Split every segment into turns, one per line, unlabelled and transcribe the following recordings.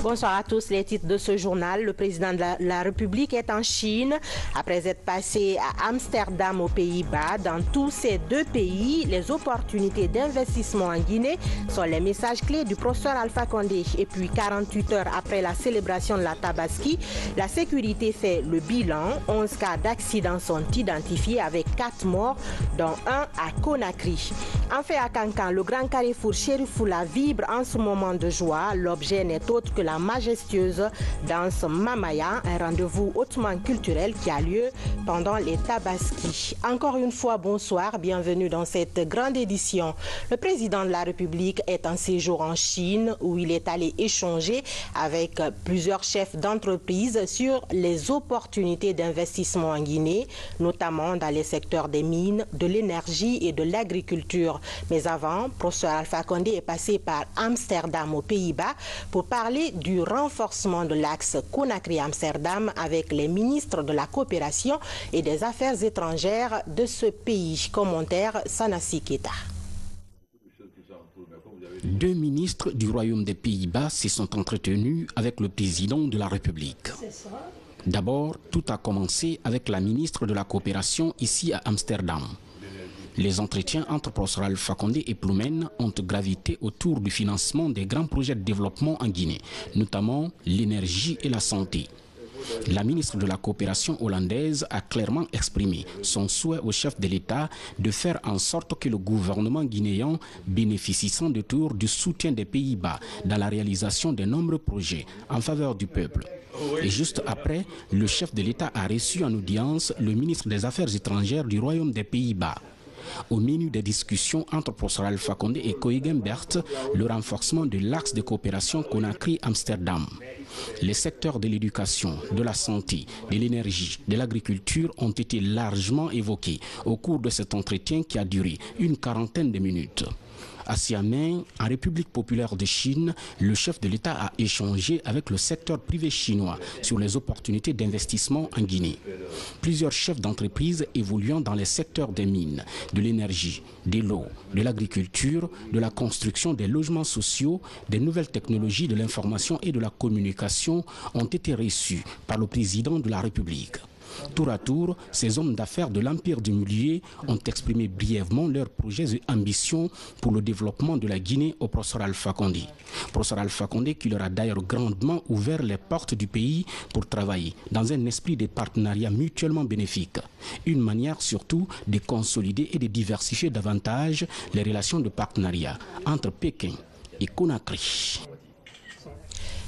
Bonsoir à tous. Les titres de ce journal. Le président de la République est en Chine. Après être passé à Amsterdam aux Pays-Bas, dans tous ces deux pays, les opportunités d'investissement en Guinée sont les messages clés du professeur Alpha Condé. Et puis 48 heures après la célébration de la Tabaski, la sécurité fait le bilan. 11 cas d'accidents sont identifiés avec 4 morts, dont un à Conakry. Enfin à Kankan, le grand carrefour Chérifoula vibre en ce moment de joie. L'objet n'est autre que la majestueuse danse Mamaya, un rendez-vous hautement culturel qui a lieu pendant les Tabaski. Encore une fois, bonsoir, bienvenue dans cette grande édition. Le président de la République est en séjour en Chine où il est allé échanger avec plusieurs chefs d'entreprise sur les opportunités d'investissement en Guinée, notamment dans les secteurs des mines, de l'énergie et de l'agriculture. Mais avant, professeur Alpha Condé est passé par Amsterdam aux Pays-Bas pour parler du renforcement de l'axe Conakry-Amsterdam avec les ministres de la coopération et des affaires étrangères de ce pays. Commentaire Sanassi Keita.
Deux ministres du Royaume des Pays-Bas se sont entretenus avec le président de la République. D'abord, tout a commencé avec la ministre de la coopération ici à Amsterdam. Les entretiens entre professeur Alpha Condé et Ploumen ont gravité autour du financement des grands projets de développement en Guinée, notamment l'énergie et la santé. La ministre de la coopération hollandaise a clairement exprimé son souhait au chef de l'État de faire en sorte que le gouvernement guinéen bénéficie sans détour du soutien des Pays-Bas dans la réalisation de nombreux projets en faveur du peuple. Et juste après, le chef de l'État a reçu en audience le ministre des Affaires étrangères du Royaume des Pays-Bas. Au menu des discussions entre professeur Alpha Condé et Koïgenbert, le renforcement de l'axe de coopération Conakry-Amsterdam. Les secteurs de l'éducation, de la santé, de l'énergie, de l'agriculture ont été largement évoqués au cours de cet entretien qui a duré une quarantaine de minutes. À Xiamen, en République populaire de Chine, le chef de l'État a échangé avec le secteur privé chinois sur les opportunités d'investissement en Guinée. Plusieurs chefs d'entreprise évoluant dans les secteurs des mines, de l'énergie, de l'eau, de l'agriculture, de la construction des logements sociaux, des nouvelles technologies de l'information et de la communication ont été reçus par le président de la République. Tour à tour, ces hommes d'affaires de l'Empire du Milieu ont exprimé brièvement leurs projets et ambitions pour le développement de la Guinée au professeur Alpha Condé. Professeur Alpha Condé qui leur a d'ailleurs grandement ouvert les portes du pays pour travailler dans un esprit de partenariat mutuellement bénéfique. Une manière surtout de consolider et de diversifier davantage les relations de partenariat entre Pékin et Conakry.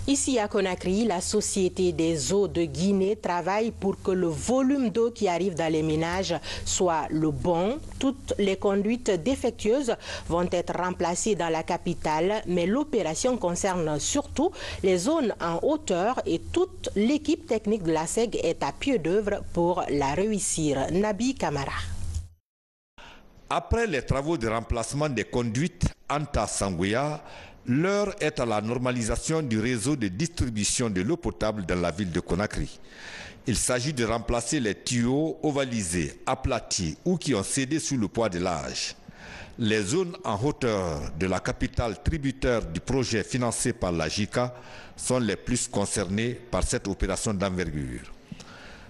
Ici à Conakry, la Société des eaux de Guinée travaille pour que le volume d'eau qui arrive dans les ménages soit le bon. Toutes les conduites défectueuses vont être remplacées dans la capitale, mais l'opération concerne surtout les zones en hauteur et toute l'équipe technique de la SEG est à pied d'œuvre pour la réussir. Nabi Kamara.
Après les travaux de remplacement des conduites Anta-Sangoya, l'heure est à la normalisation du réseau de distribution de l'eau potable dans la ville de Conakry. Il s'agit de remplacer les tuyaux ovalisés, aplatis ou qui ont cédé sous le poids de l'âge. Les zones en hauteur de la capitale tributaire du projet financé par la JICA sont les plus concernées par cette opération d'envergure.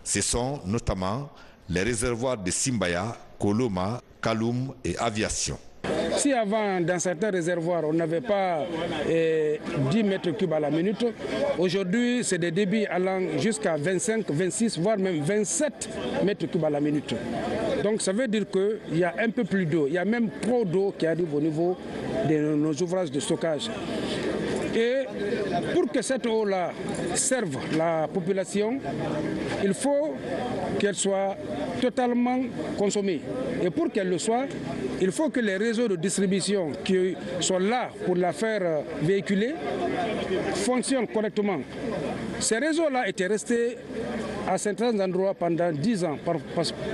Ce sont notamment les réservoirs de Simbaya, Koloma, Kaloum et Aviation.
Si avant, dans certains réservoirs, on n'avait pas 10 mètres cubes à la minute, aujourd'hui, c'est des débits allant jusqu'à 25, 26, voire même 27 mètres cubes à la minute. Donc ça veut dire qu'il y a un peu plus d'eau, il y a même trop d'eau qui arrive au niveau de nos ouvrages de stockage. Et pour que cette eau-là serve la population, il faut qu'elle soit totalement consommée. Et pour qu'elle le soit, il faut que les réseaux de distribution qui sont là pour la faire véhiculer fonctionnent correctement. Ces réseaux-là étaient restés à certains endroits pendant 10 ans,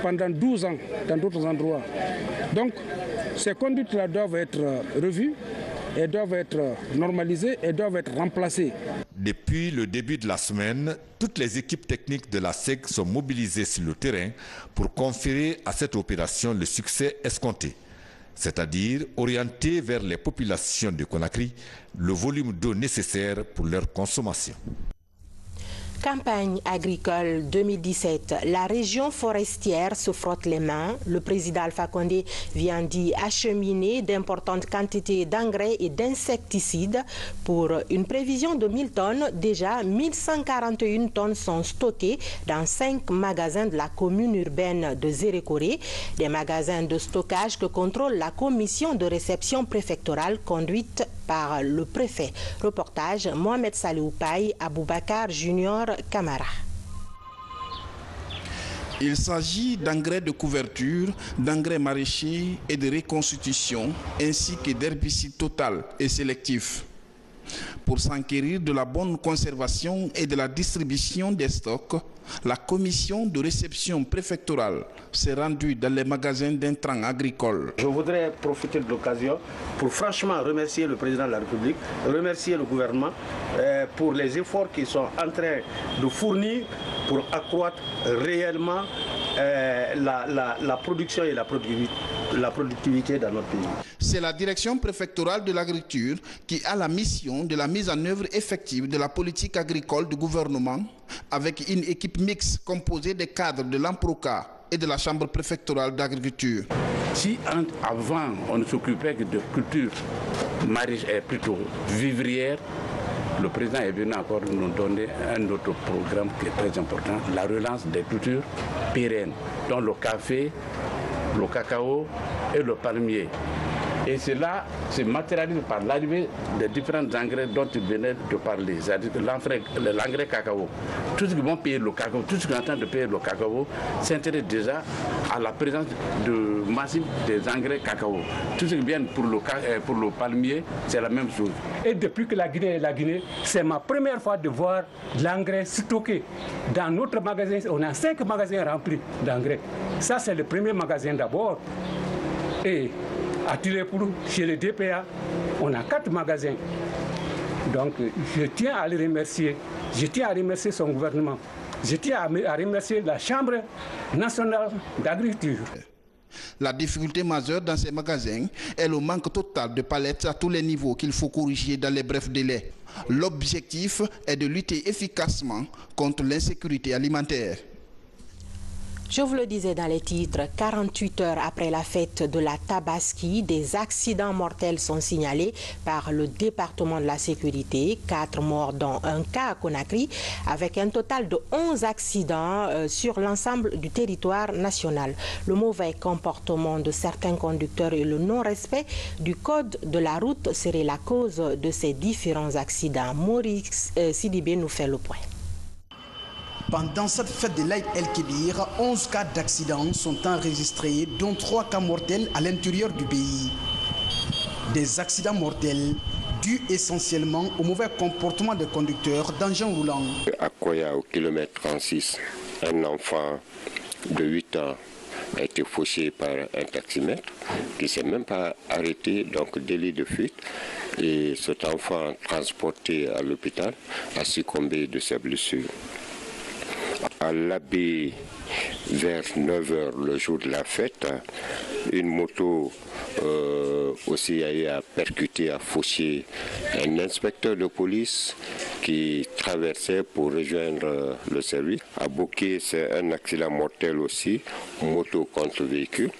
pendant 12 ans dans d'autres endroits. Donc ces conduites-là doivent être revues, elles doivent être normalisées, elles doivent être remplacées.
Depuis le début de la semaine, toutes les équipes techniques de la SEG sont mobilisées sur le terrain pour conférer à cette opération le succès escompté. c'est-à-dire orienter vers les populations de Conakry le volume d'eau nécessaire pour leur consommation.
Campagne agricole 2017. La région forestière se frotte les mains. Le président Alpha Condé vient d'y acheminer d'importantes quantités d'engrais et d'insecticides. Pour une prévision de 1000 tonnes, déjà 1141 tonnes sont stockées dans 5 magasins de la commune urbaine de Zérékoré. Des magasins de stockage que contrôle la commission de réception préfectorale conduite par le préfet. Reportage Mohamed Salihou Paye, Aboubakar Junior Camara.
Il s'agit d'engrais de couverture, d'engrais maraîchers et de reconstitution, ainsi que d'herbicides total et sélectifs. Pour s'enquérir de la bonne conservation et de la distribution des stocks, la commission de réception préfectorale s'est rendue dans les magasins d'intrants agricoles.
Je voudrais profiter de l'occasion pour franchement remercier le président de la République, remercier le gouvernement pour les efforts qu'ils sont en train de fournir pour accroître réellement la production et la productivité dans notre pays.
C'est la direction préfectorale de l'agriculture qui a la mission de la mise en œuvre effective de la politique agricole du gouvernement avec une équipe mixte composée des cadres de l'AMPROCA et de la chambre préfectorale d'agriculture.
Si avant on ne s'occupait que de culture maraîchère, plutôt vivrière, le président est venu encore nous donner un autre programme qui est très important, la relance des cultures pérennes, dont le café, le cacao et le palmier. Et cela se matérialise par l'arrivée des différents engrais dont il venait de parler, c'est-à-dire l'engrais cacao. Tous ceux qui vont payer le cacao, tous ceux qui sont en train de payer le cacao s'intéressent déjà à la présence de massif des engrais cacao. Tous ceux qui viennent pour le palmier, c'est la même chose.
Et depuis que la Guinée est la Guinée, c'est ma première fois de voir l'engrais stocké. Dans notre magasin, on a 5 magasins remplis d'engrais. Ça, c'est le premier magasin d'abord. Et à Tilepoulou, chez le DPA, on a 4 magasins. Donc, je tiens à le remercier. Je tiens à remercier son gouvernement. Je tiens à remercier la Chambre nationale d'agriculture.
La difficulté majeure dans ces magasins est le manque total de palettes à tous les niveaux qu'il faut corriger dans les brefs délais. L'objectif est de lutter efficacement contre l'insécurité alimentaire.
Je vous le disais dans les titres, 48 heures après la fête de la Tabaski, des accidents mortels sont signalés par le département de la sécurité. 4 morts dont un cas à Conakry, avec un total de 11 accidents sur l'ensemble du territoire national. Le mauvais comportement de certains conducteurs et le non-respect du code de la route seraient la cause de ces différents accidents. Maurice Sidibé nous fait le point.
Pendant cette fête de l'Aïd el-Kébir, 11 cas d'accidents sont enregistrés, dont 3 cas mortels à l'intérieur du pays. Des accidents mortels dus essentiellement au mauvais comportement des conducteurs d'engins roulants.
À Koya, au kilomètre 36, un enfant de 8 ans a été fauché par un taximètre qui ne s'est même pas arrêté, donc délit de fuite. Et cet enfant transporté à l'hôpital a succombé de ses blessures. À l'abbé, vers 9h le jour de la fête, une moto aussi a eu à percuter, à faucher un inspecteur de police qui traversait pour rejoindre le service. À Bouquet, c'est un accident mortel aussi, moto contre véhicule,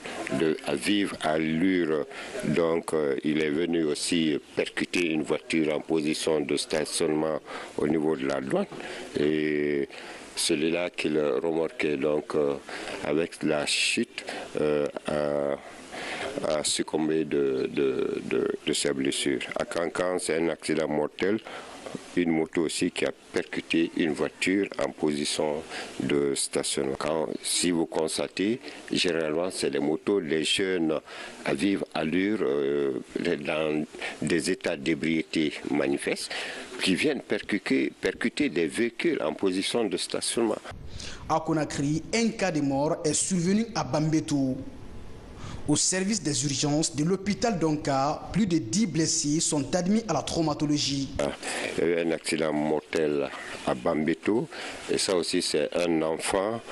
à vivre à allure. Donc il est venu aussi percuter une voiture en position de stationnement au niveau de la douane. Et celui-là qu'il remorquait donc avec la chute a succombé de ses blessures. À Cancan, c'est un accident mortel. Une moto aussi qui a percuté une voiture en position de stationnement. Si vous constatez, généralement c'est les motos, les jeunes à vive allure dans des états d'ébriété manifestes qui viennent percuter des véhicules en position de stationnement.
À Conakry, un cas de mort est survenu à Bambeto. Au service des urgences de l'hôpital d'Onka, plus de 10 blessés sont admis à la traumatologie.
Il y a eu un accident mortel à Bambeto et ça aussi c'est un enfant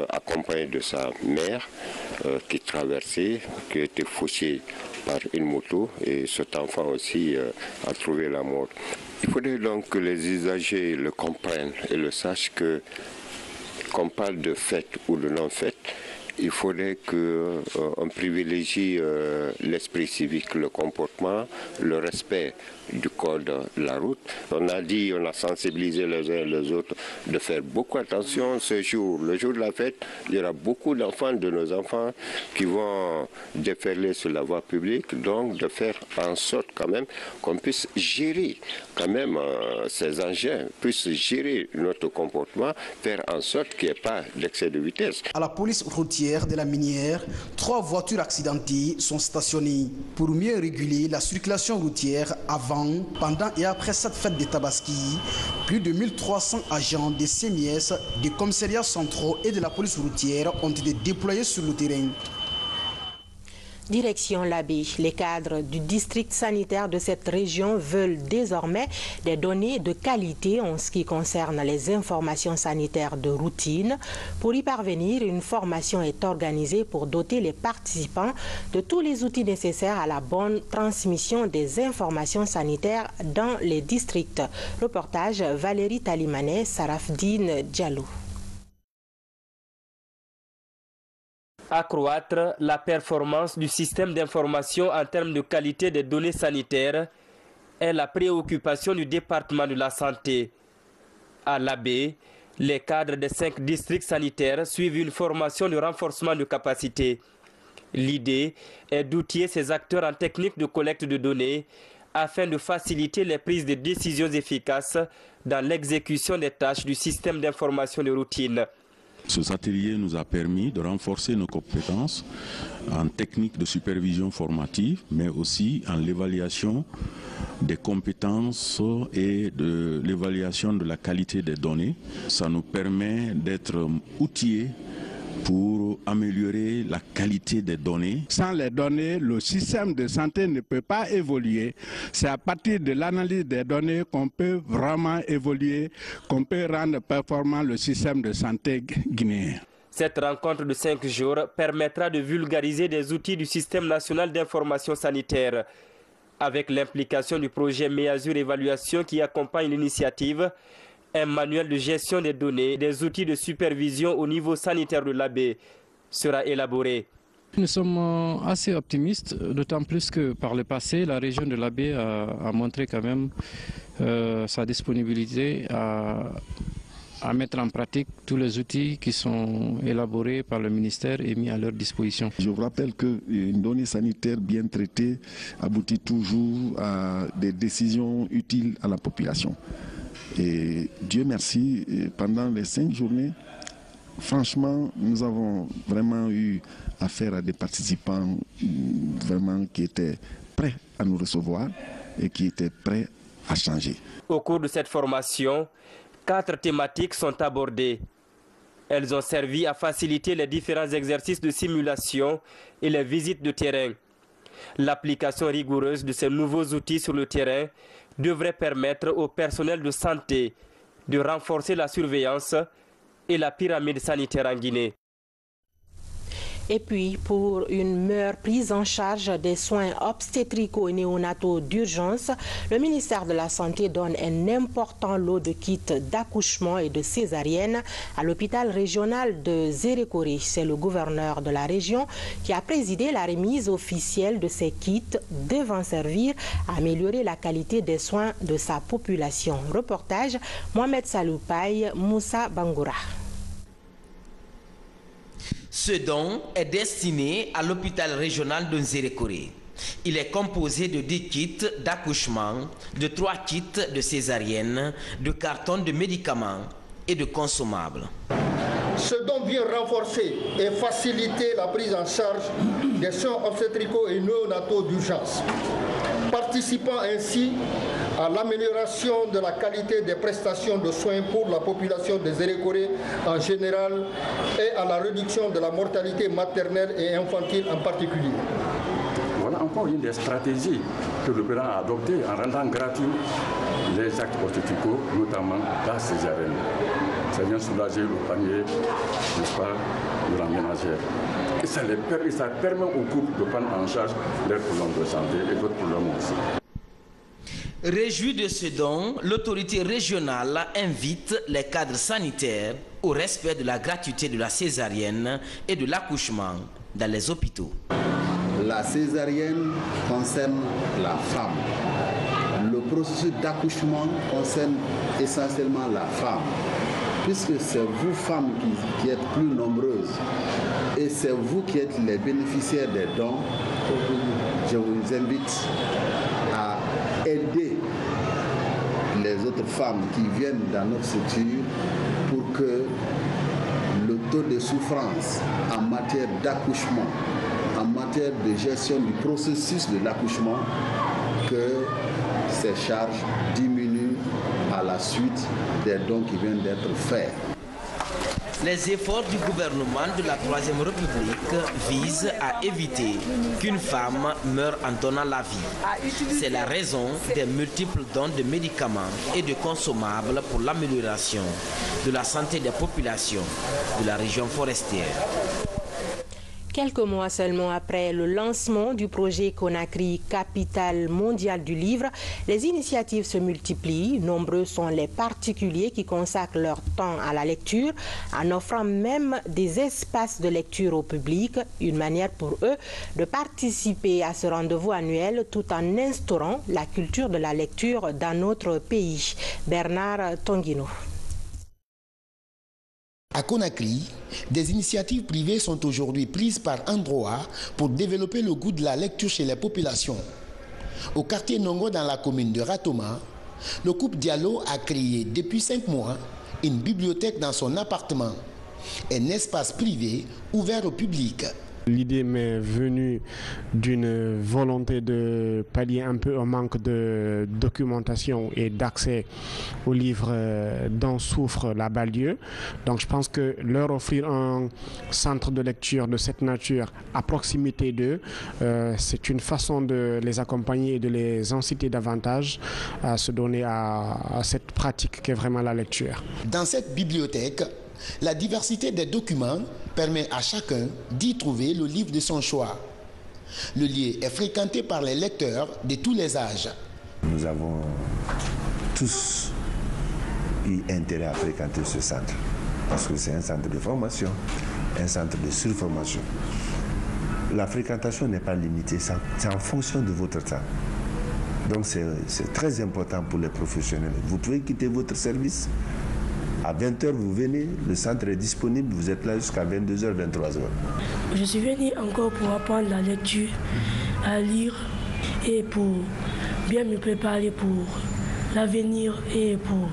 accompagné de sa mère qui traversait, qui a été fauché par une moto et cet enfant aussi a trouvé la mort. Il faudrait donc que les usagers le comprennent et le sachent qu'on parle de fait ou de non-fait. Il faudrait qu'on privilégie l'esprit civique, le comportement, le respect du code de la route. On a sensibilisé les uns et les autres de faire beaucoup attention ce jour. Le jour de la fête, il y aura beaucoup d'enfants, de nos enfants, qui vont déferler sur la voie publique. Donc de faire en sorte quand même qu'on puisse gérer quand même ces engins, puisse gérer notre comportement, faire en sorte qu'il n'y ait pas d'excès de vitesse.
À la police routière de la Minière, 3 voitures accidentées sont stationnées pour mieux réguler la circulation routière avant, pendant et après cette fête de Tabaski. Plus de 1300 agents des CMS, des commissariats centraux et de la police routière ont été déployés sur le terrain.
Direction Labé, les cadres du district sanitaire de cette région veulent désormais des données de qualité en ce qui concerne les informations sanitaires de routine. Pour y parvenir, une formation est organisée pour doter les participants de tous les outils nécessaires à la bonne transmission des informations sanitaires dans les districts. Reportage Valérie Talimanet, Sarafdine Diallo.
Accroître la performance du système d'information en termes de qualité des données sanitaires est la préoccupation du département de la santé. À Labé, les cadres des 5 districts sanitaires suivent une formation de renforcement de capacité. L'idée est d'outiller ces acteurs en technique de collecte de données afin de faciliter les prises de décisions efficaces dans l'exécution des tâches du système d'information de routine.
Cet atelier nous a permis de renforcer nos compétences en technique de supervision formative, mais aussi en l'évaluation des compétences et de l'évaluation de la qualité des données. Ça nous permet d'être outillés pour améliorer la qualité des données.
Sans les données, le système de santé ne peut pas évoluer. C'est à partir de l'analyse des données qu'on peut vraiment évoluer, qu'on peut rendre performant le système de santé guinéen.
Cette rencontre de 5 jours permettra de vulgariser des outils du système national d'information sanitaire. Avec l'implication du projet Meazur Évaluation qui accompagne l'initiative, un manuel de gestion des données, des outils de supervision au niveau sanitaire de Labé sera élaboré.
Nous sommes assez optimistes, d'autant plus que par le passé, la région de Labé a montré quand même sa disponibilité à mettre en pratique tous les outils qui sont élaborés par le ministère et mis à leur disposition.
Je vous rappelle qu'une donnée sanitaire bien traitée aboutit toujours à des décisions utiles à la population. Et Dieu merci, pendant les 5 journées, franchement, nous avons vraiment eu affaire à des participants vraiment qui étaient prêts à nous recevoir et qui étaient prêts à changer.
Au cours de cette formation, 4 thématiques sont abordées. Elles ont servi à faciliter les différents exercices de simulation et les visites de terrain. L'application rigoureuse de ces nouveaux outils sur le terrain devrait permettre au personnel de santé de renforcer la surveillance et la pyramide sanitaire en Guinée.
Et puis, pour une meilleure prise en charge des soins obstétricaux et néonataux d'urgence, le ministère de la Santé donne un important lot de kits d'accouchement et de césarienne à l'hôpital régional de Zérékoré. C'est le gouverneur de la région qui a présidé la remise officielle de ces kits devant servir à améliorer la qualité des soins de sa population. Reportage Mohamed Saloupaï, Moussa Bangoura.
Ce don est destiné à l'hôpital régional de Zérékoré. Il est composé de 10 kits d'accouchement, de 3 kits de césarienne, de cartons de médicaments et de consommables.
Ce don vient renforcer et faciliter la prise en charge des soins obstétricaux et néonataux d'urgence. participant ainsi à l'amélioration de la qualité des prestations de soins pour la population des Zérékoré en général et à la réduction de la mortalité maternelle et infantile en particulier.
Voilà encore une des stratégies que le président a adoptées en rendant gratuits les actes obstétricaux, notamment la césarienne. Ça vient soulager le panier, n'est-ce pas, de la ménagère. Et ça permet aux couples de prendre en charge leurs problèmes de santé et d'autres problèmes aussi.
Réjoui de ce don, l'autorité régionale invite les cadres sanitaires au respect de la gratuité de la césarienne et de l'accouchement dans les hôpitaux.
La césarienne concerne la femme. Le processus d'accouchement concerne essentiellement la femme, puisque c'est vous femmes qui êtes plus nombreuses et c'est vous qui êtes les bénéficiaires des dons. Je vous invite à aider les autres femmes qui viennent dans notre structure pour que le taux de souffrance en matière d'accouchement, en matière de gestion du processus de l'accouchement, que ces charges diminuent à la suite des dons qui viennent d'être faits.
Les efforts du gouvernement de la Troisième République visent à éviter qu'une femme meure en donnant la vie. C'est la raison des multiples dons de médicaments et de consommables pour l'amélioration de la santé des populations de la région forestière.
Quelques mois seulement après le lancement du projet Conakry, capitale mondiale du livre, les initiatives se multiplient. Nombreux sont les particuliers qui consacrent leur temps à la lecture, en offrant même des espaces de lecture au public, une manière pour eux de participer à ce rendez-vous annuel tout en instaurant la culture de la lecture dans notre pays. Bernard Tonguino.
À Conakry, des initiatives privées sont aujourd'hui prises par Androa pour développer le goût de la lecture chez les populations. Au quartier Nongo, dans la commune de Ratoma, le couple Diallo a créé depuis 5 mois une bibliothèque dans son appartement, un espace privé ouvert au public.
L'idée m'est venue d'une volonté de pallier un peu au manque de documentation et d'accès aux livres dont souffre la banlieue. Donc je pense que leur offrir un centre de lecture de cette nature à proximité d'eux, c'est une façon de les accompagner et de les inciter davantage à se donner à cette pratique qu'est vraiment la lecture.
Dans cette bibliothèque, la diversité des documents permet à chacun d'y trouver le livre de son choix. Le lieu est fréquenté par les lecteurs de tous les âges.
Nous avons tous eu intérêt à fréquenter ce centre parce que c'est un centre de formation, un centre de surformation. La fréquentation n'est pas limitée, c'est en fonction de votre temps. Donc c'est très important pour les professionnels. Vous pouvez quitter votre service. À 20h, vous venez, le centre est disponible, vous êtes là jusqu'à 22h, 23h.
Je suis venu encore pour apprendre la lecture, à lire et pour bien me préparer pour l'avenir et pour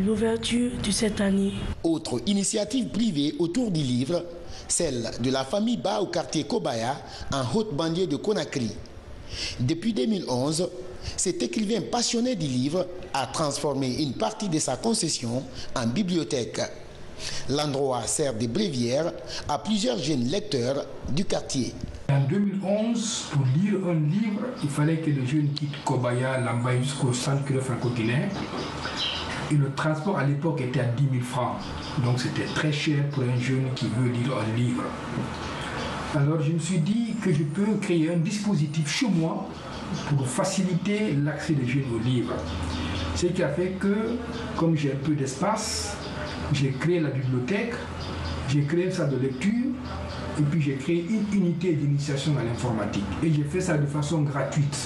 l'ouverture de cette année.
Autre initiative privée autour du livre, celle de la famille Ba au quartier Kobaya, en haute banlieue de Conakry. Depuis 2011, cet écrivain passionné du livre a transformé une partie de sa concession en bibliothèque. L'endroit sert de bréviaire à plusieurs jeunes lecteurs du quartier.
En 2011, pour lire un livre, il fallait que le jeune quitte Kobaya, Lambaye jusqu'au centre franco-guinéen. Et le transport à l'époque était à 10 000 francs. Donc c'était très cher pour un jeune qui veut lire un livre. Alors je me suis dit que je peux créer un dispositif chez moi pour faciliter l'accès des jeunes aux livres. Ce qui a fait que, comme j'ai un peu d'espace, j'ai créé la bibliothèque, j'ai créé une salle de lecture, et puis j'ai créé une unité d'initiation à l'informatique. Et j'ai fait ça de façon gratuite.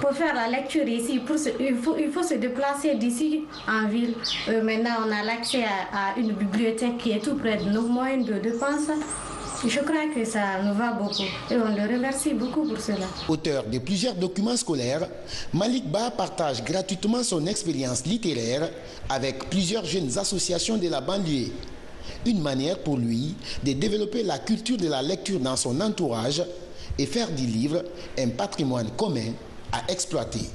Pour faire la lecture ici, il faut se déplacer d'ici en ville. Maintenant, on a l'accès à une bibliothèque qui est tout près de nos moyens de dépenses. Je crois que ça nous va beaucoup et on le remercie beaucoup pour cela.
Auteur de plusieurs documents scolaires, Malik Ba partage gratuitement son expérience littéraire avec plusieurs jeunes associations de la banlieue. Une manière pour lui de développer la culture de la lecture dans son entourage et faire du livre un patrimoine commun à exploiter.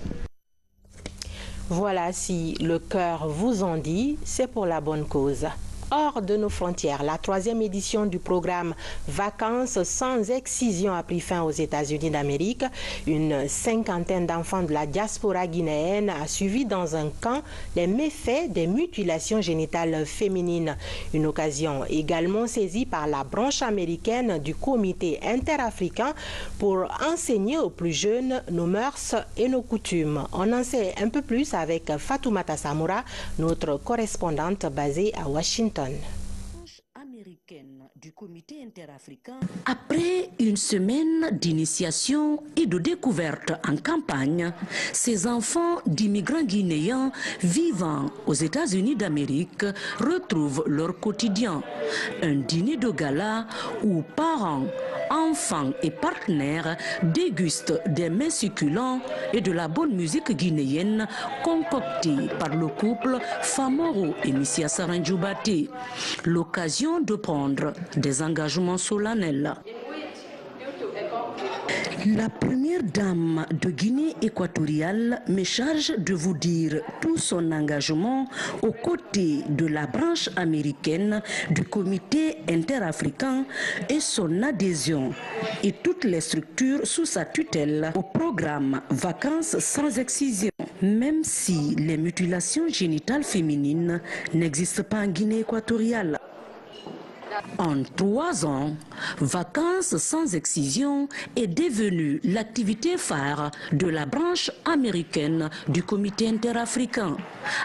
Voilà, si le cœur vous en dit, c'est pour la bonne cause. Hors de nos frontières, la 3e édition du programme Vacances sans excision a pris fin aux États-Unis d'Amérique. Une cinquantaine d'enfants de la diaspora guinéenne a suivi dans un camp les méfaits des mutilations génitales féminines. Une occasion également saisie par la branche américaine du comité interafricain pour enseigner aux plus jeunes nos mœurs et nos coutumes. On en sait un peu plus avec Fatoumata Samoura, notre correspondante basée à Washington.
Américaine du comité interafricain. Après une semaine d'initiation et de découverte en campagne, ces enfants d'immigrants guinéens vivant aux États-Unis d'Amérique retrouvent leur quotidien. Un dîner de gala où parents, enfants et partenaires dégustent des mets succulents et de la bonne musique guinéenne concoctée par le couple Famoro et Missia Saranjoubati. L'occasion de prendre des engagements solennels. La première dame de Guinée équatoriale me charge de vous dire tout son engagement aux côtés de la branche américaine du comité interafricain et son adhésion et toutes les structures sous sa tutelle au programme Vacances sans excision. Même si les mutilations génitales féminines n'existent pas en Guinée équatoriale. En 3 ans, Vacances sans excision est devenue l'activité phare de la branche américaine du comité interafricain.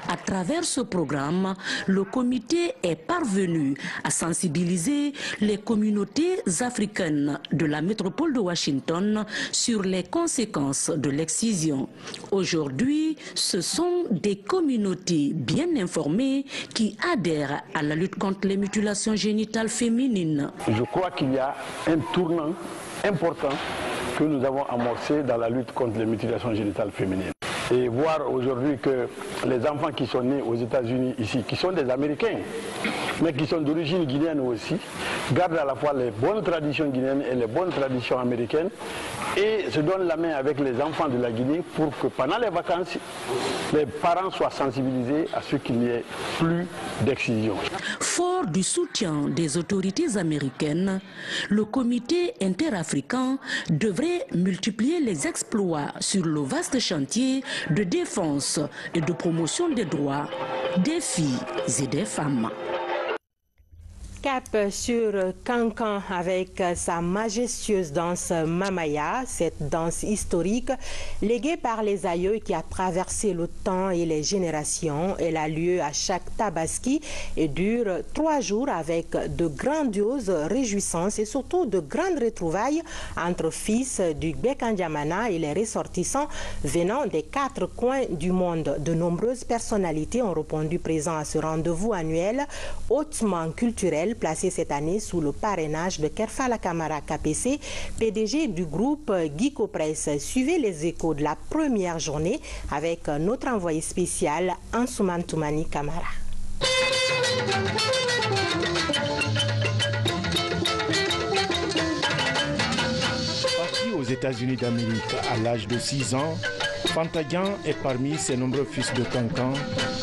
À travers ce programme, le comité est parvenu à sensibiliser les communautés africaines de la métropole de Washington sur les conséquences de l'excision. Aujourd'hui, ce sont des communautés bien informées qui adhèrent à la lutte contre les mutilations génitales féminines.
Je crois qu'il y a un tournant important que nous avons amorcé dans la lutte contre les mutilations génitales féminines. Et voir aujourd'hui que les enfants qui sont nés aux États-Unis ici, qui sont des Américains, mais qui sont d'origine guinéenne aussi, gardent à la fois les bonnes traditions guinéennes et les bonnes traditions américaines et se donnent la main avec les enfants de la Guinée pour que pendant les vacances, les parents soient sensibilisés à ce qu'il n'y ait plus d'excision.
Fort du soutien des autorités américaines, le comité interafricain devrait multiplier les exploits sur le vaste chantier de défense et de promotion des droits des filles et des femmes.
Cap sur Kankan avec sa majestueuse danse Mamaya, cette danse historique léguée par les aïeux qui a traversé le temps et les générations. Elle a lieu à chaque Tabaski et dure 3 jours avec de grandioses réjouissances et surtout de grandes retrouvailles entre fils du Bekandiamana et les ressortissants venant des 4 coins du monde. De nombreuses personnalités ont répondu présents à ce rendez-vous annuel hautement culturel placé cette année sous le parrainage de Kerfala Kamara KPC, PDG du groupe Guico Press. Suivez les échos de la première journée avec notre envoyé spécial Ansouman Toumani Kamara.
Parti aux États-Unis d'Amérique à l'âge de 6 ans, Fantagnan est parmi ses nombreux fils de Kankan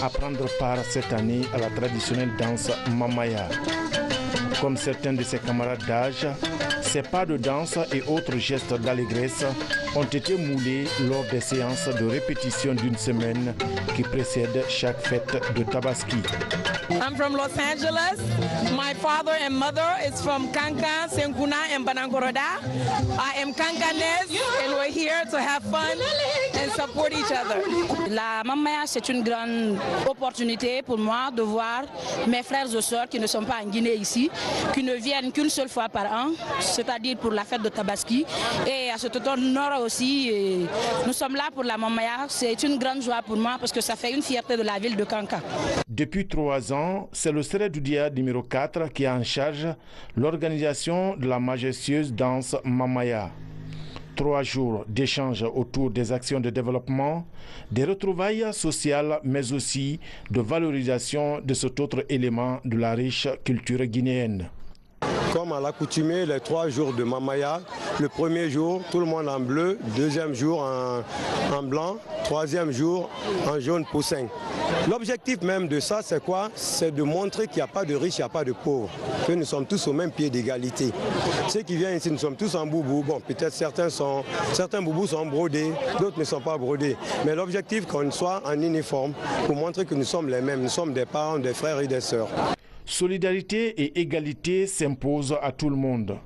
à prendre part cette année à la traditionnelle danse Mamaya. Comme certains de ses camarades d'âge, ses pas de danse et autres gestes d'allégresse ont été moulés lors des séances de répétition d'une semaine qui précèdent chaque fête de Tabaski.
I'm from Los Angeles. My father and mother is from Kankan, Senkuna, and Banangoroda. I am Kankanese, and we're here to have fun and support each other.
La Mamaya, c'est une grande opportunité pour moi de voir mes frères et sœurs qui ne sont pas en Guinée ici, qui ne viennent qu'une seule fois par an, c'est-à-dire pour la fête de Tabaski. Et à cet automne-nord aussi, nous sommes là pour la Mamaya. C'est une grande joie pour moi parce que ça fait une fierté de la ville de Kankan.
Depuis 3 ans, c'est le Seredoudia numéro 4 qui a en charge l'organisation de la majestueuse danse Mamaya. 3 jours d'échanges autour des actions de développement, des retrouvailles sociales, mais aussi de valorisation de cet autre élément de la riche culture guinéenne.
Comme à l'accoutumée, les 3 jours de Mamaya. Le premier jour, tout le monde en bleu. Deuxième jour en blanc. Troisième jour en jaune poussin. L'objectif même de ça, c'est quoi? C'est de montrer qu'il n'y a pas de riches, il n'y a pas de pauvres. Que nous sommes tous au même pied d'égalité. Ceux qui viennent ici, nous sommes tous en boubou. Bon, peut-être certains boubous sont brodés, d'autres ne sont pas brodés. Mais l'objectif, qu'on soit en uniforme pour montrer que nous sommes les mêmes. Nous sommes des parents, des frères et des sœurs.
Solidarité et égalité s'imposent à tout le monde.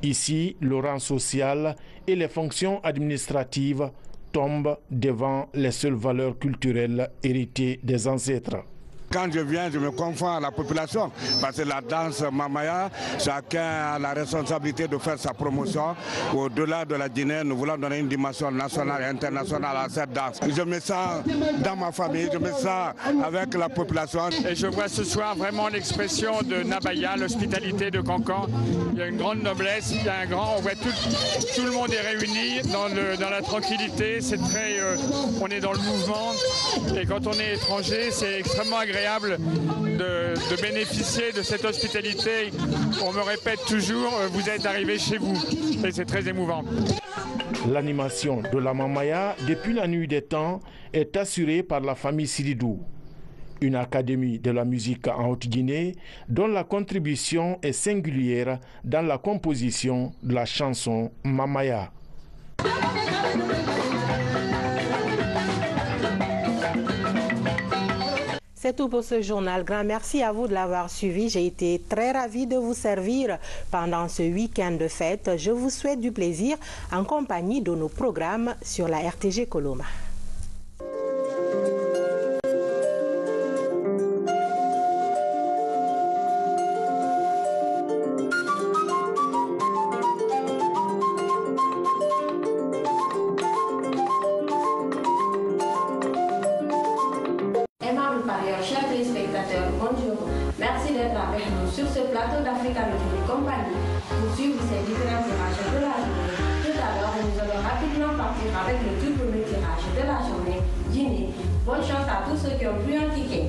Ici, le rang social et les fonctions administratives tombent devant les seules valeurs culturelles héritées des ancêtres.
Quand je viens, je me confonds à la population parce que la danse Mamaya, chacun a la responsabilité de faire sa promotion. Au-delà de la Guinée, nous voulons donner une dimension nationale et internationale à cette danse. Je me sens dans ma famille, je me sens avec la population.
Et je vois ce soir vraiment l'expression de Nabaya, l'hospitalité de Cancan. Il y a une grande noblesse, il y a un grand, on voit tout le monde est réuni dans la tranquillité. C'est très, on est dans le mouvement. Et quand on est étranger, c'est extrêmement agréable de bénéficier de cette hospitalité. On me répète toujours, vous êtes arrivé chez vous. Et c'est très émouvant.
L'animation de la Mamaya, depuis la nuit des temps, est assurée par la famille Sididou, une académie de la musique en Haute-Guinée dont la contribution est singulière dans la composition de la chanson Mamaya.
C'est tout pour ce journal. Grand merci à vous de l'avoir suivi. J'ai été très ravie de vous servir pendant ce week-end de fête. Je vous souhaite du plaisir en compagnie de nos programmes sur la RTG Coloma.
Chers téléspectateurs, bonjour. Merci d'être avec nous sur ce plateau d'Africa Logique Compagnie pour suivre ces différents tirages de la journée. Tout à l'heure, nous allons rapidement partir avec le tout premier tirage de la journée. Dîner. Bonne chance à tous ceux qui ont pris un ticket.